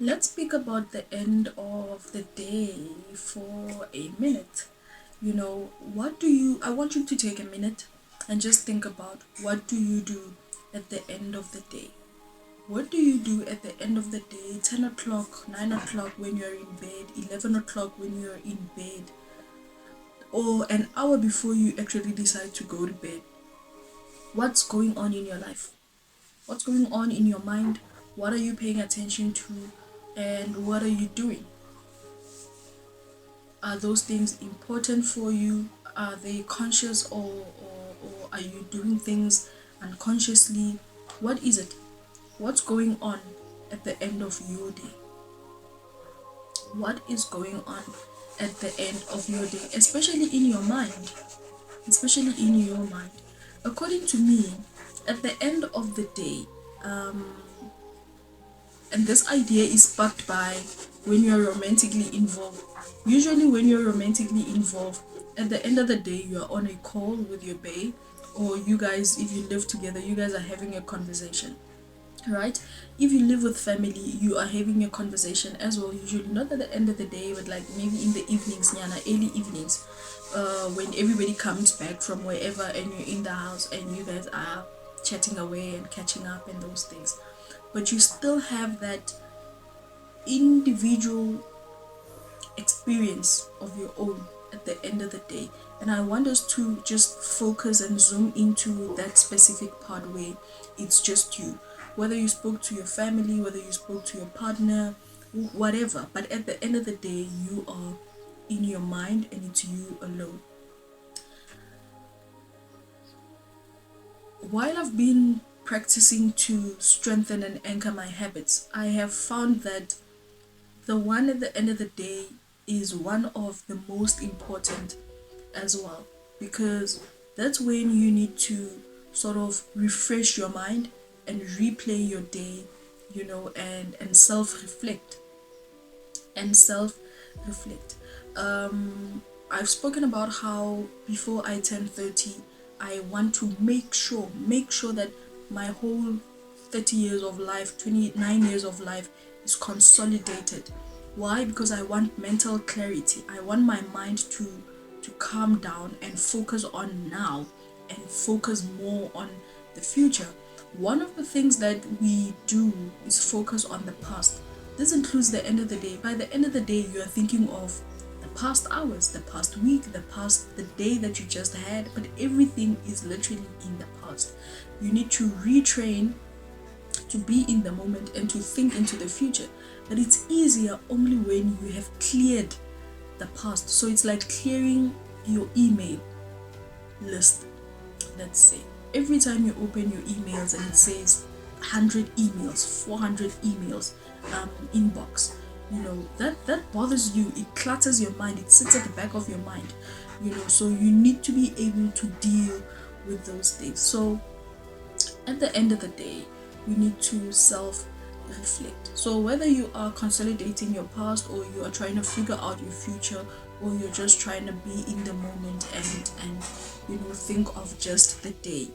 Let's speak about the end of the day for a minute. I want you to take a minute and just think about what do you do at the end of the day? What do you do at the end of the day? 10 o'clock, 9 o'clock when you're in bed, 11 o'clock when you're in bed, or an hour before you actually decide to go to bed. What's going on in your life? What's going on in your mind? What are you paying attention to? And what are you doing? Are those things important for you? Are they conscious, or are you doing things unconsciously? What is it? What's going on at the end of your day? What is going on at the end of your day, especially in your mind? Especially in your mind. According to me, at the end of the day, um, and this idea is sparked by when you're romantically involved. Usually, when you're romantically involved, at the end of the day, you're on a call with your bae, or you guys, if you live together, you guys are having a conversation, right? If you live with family, you are having a conversation as well, usually not at the end of the day, but like maybe in the evenings, nyana, early evenings, when everybody comes back from wherever and you're in the house and you guys are chatting away and catching up and those things, but you still have that individual experience of your own at the end of the day. And I want us to just focus and zoom into that specific part where it's just you. Whether you spoke to your family, whether you spoke to your partner, whatever. But at the end of the day, you are in your mind and it's you alone. While I've been practicing to strengthen and anchor my habits, I have found that the one at the end of the day is one of the most important as well, because that's when you need to sort of refresh your mind and replay your day, and self reflect. I've spoken about how before I turn 30, I want to make sure that my whole 30 years of life, 29 years of life is consolidated. Why? Because I want mental clarity. I want my mind to calm down and focus on now and focus more on the future. One of the things that we do is focus on the past. This includes the end of the day. By the end of the day, you are thinking of the past hours, the past week, the day that you just had, but everything is literally in the past. You need to retrain to be in the moment and to think into the future. But it's easier only when you have cleared the past. So it's like clearing your email list. Let's say every time you open your emails and it says 100 emails, 400 emails, inbox, that bothers you. It clutters your mind. It sits at the back of your mind. So you need to be able to deal with those things. So at the end of the day, you need to self reflect. So whether you are consolidating your past, or you are trying to figure out your future, or you're just trying to be in the moment and think of just the day.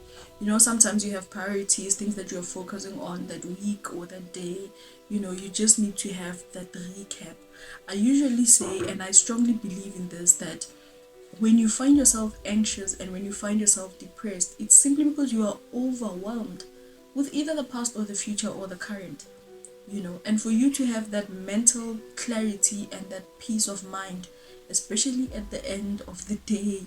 Sometimes you have priorities, things that you're focusing on that week or that day. You just need to have that recap. I usually say, and I strongly believe in this, that when you find yourself anxious and when you find yourself depressed, it's simply because you are overwhelmed with either the past or the future or the current. And for you to have that mental clarity and that peace of mind, especially at the end of the day,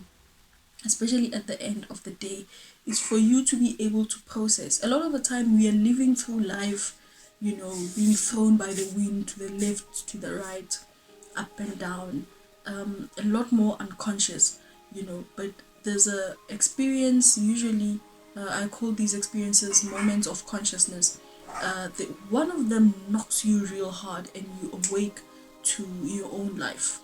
is for you to be able to process. A lot of the time we are living through life, being thrown by the wind to the left, to the right, up and down, a lot more unconscious, but there's a experience usually. I call these experiences moments of consciousness. One of them knocks you real hard and you awake to your own life,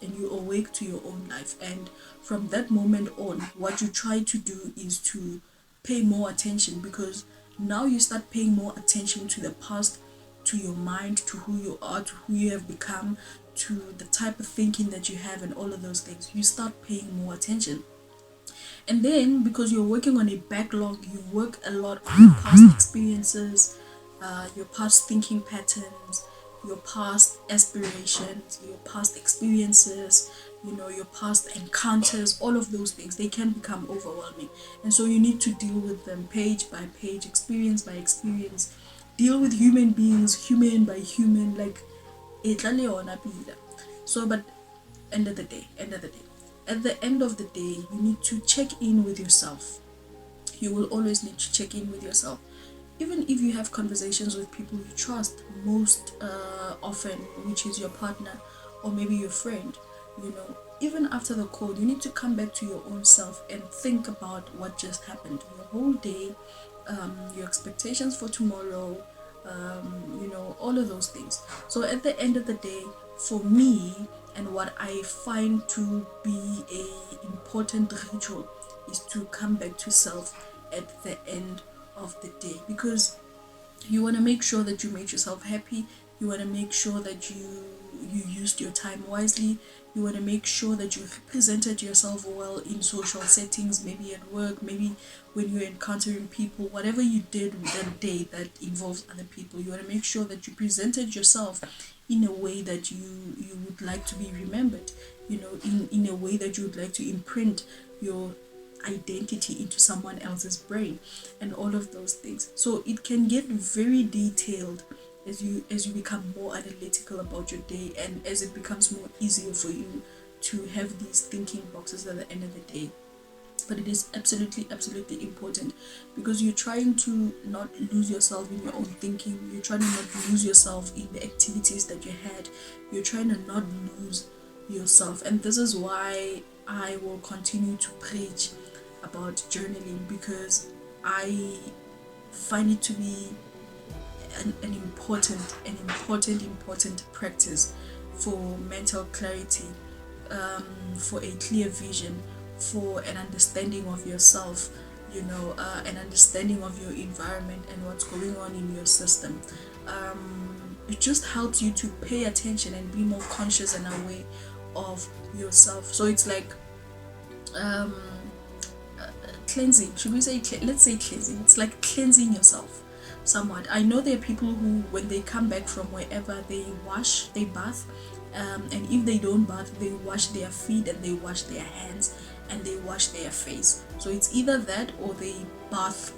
and from that moment on, what you try to do is to pay more attention, because now you start paying more attention to the past, to your mind, to who you are, to who you have become, to the type of thinking that you have, and all of those things. You start paying more attention. And then, because you're working on a backlog, you work a lot on your past experiences, your past thinking patterns, your past aspirations, your past experiences, your past encounters, all of those things, they can become overwhelming. And so you need to deal with them page by page, experience by experience. Deal with human beings, human by human, like e tla le yona pila. So, but end of the day, at the end of the day, you need to check in with yourself. You will always need to check in with yourself, even if you have conversations with people you trust most often, which is your partner or maybe your friend. Even after the call, you need to come back to your own self and think about what just happened, your whole day, your expectations for tomorrow, all of those things. So at the end of the day, for me, and what I find to be a important ritual is to come back to self at the end of the day, because you want to make sure that you made yourself happy. You want to make sure that you used your time wisely. You want to make sure that you presented yourself well in social settings, maybe at work, maybe when you're encountering people, whatever you did that day that involves other people. You want to make sure that you presented yourself in a way that you would like to be remembered, in a way that you would like to imprint your identity into someone else's brain, and all of those things. So it can get very detailed as you become more analytical about your day, and as it becomes more easier for you to have these thinking boxes at the end of the day. But it is absolutely important, because you're trying to not lose yourself in your own thinking. You're trying to not lose yourself in the activities that you had. You're trying to not lose yourself. And this is why I will continue to preach about journaling, because I find it to be an important practice for mental clarity, for a clear vision, for an understanding of yourself, an understanding of your environment and what's going on in your system. It just helps you to pay attention and be more conscious and aware of yourself. So it's like um, cleansing. Should we say, let's say cleansing? It's like cleansing yourself somewhat. I know there are people who, when they come back from wherever, they wash, they bath, and if they don't bath, they wash their feet and they wash their hands and they wash their face. So it's either that or they bath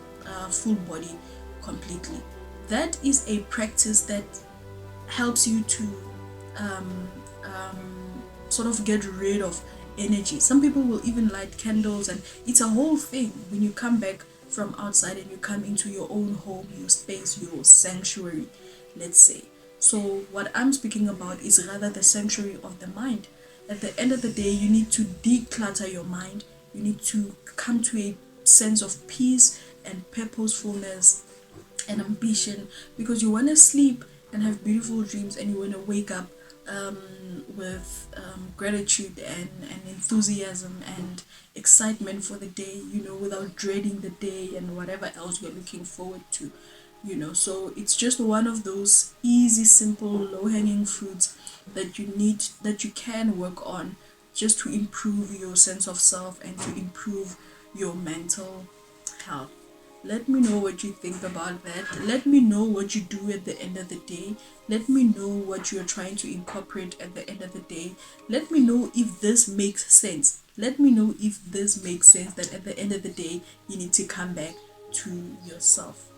full body completely. That is a practice that helps you to um, sort of get rid of energy. Some people will even light candles, and it's a whole thing when you come back from outside and you come into your own home, your space, your sanctuary, let's say. So, what I'm speaking about is rather the sanctuary of the mind. At the end of the day, you need to declutter your mind, you need to come to a sense of peace and purposefulness and ambition, because you want to sleep and have beautiful dreams, and you want to wake up with gratitude and enthusiasm and excitement for the day, without dreading the day and whatever else you're looking forward to. So it's just one of those easy, simple, low-hanging fruits that you can work on, just to improve your sense of self and to improve your mental health. Let me know what you think about that. Let me know what you do at the end of the day. Let me know what you're trying to incorporate at the end of the day. Let me know if this makes sense. Let me know if this makes sense, that at the end of the day, you need to come back to yourself.